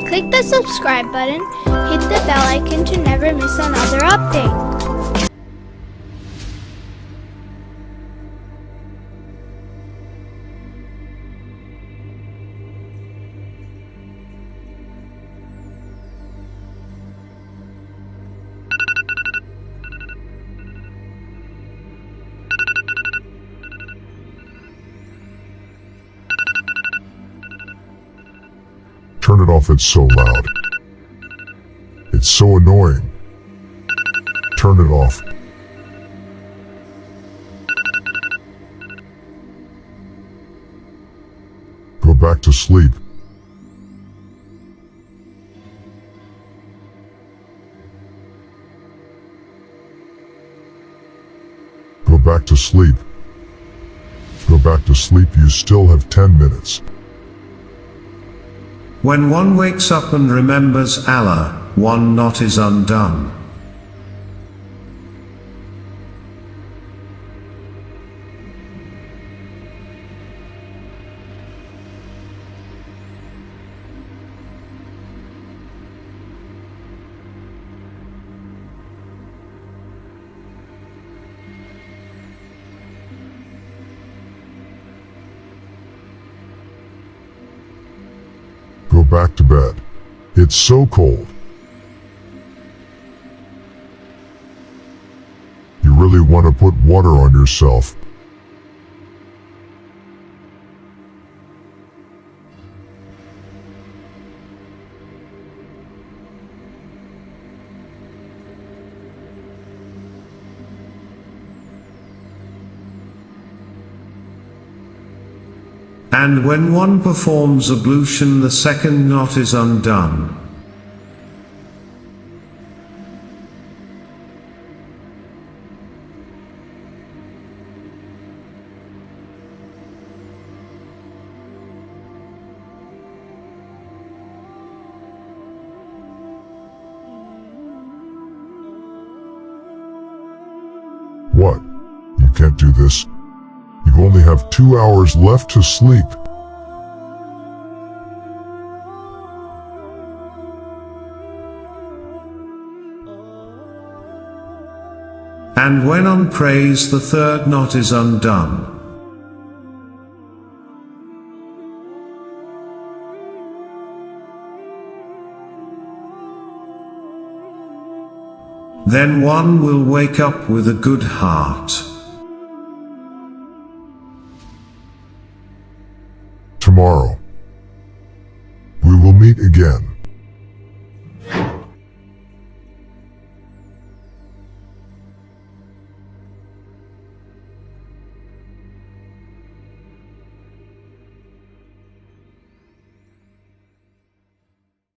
Click the subscribe button, hit the bell icon to never miss another update. Turn it off, it's so loud. It's so annoying. Turn it off. Go back to sleep. Go back to sleep. Go back to sleep, you still have 10 minutes. When one wakes up and remembers Allah, one knot is undone. Go back to bed. It's so cold. You really want to put water on yourself. And when one performs ablution, the second knot is undone. What? You can't do this? You only have 2 hours left to sleep. And when on praise, the third knot is undone. Then one will wake up with a good heart. Tomorrow, we will meet again.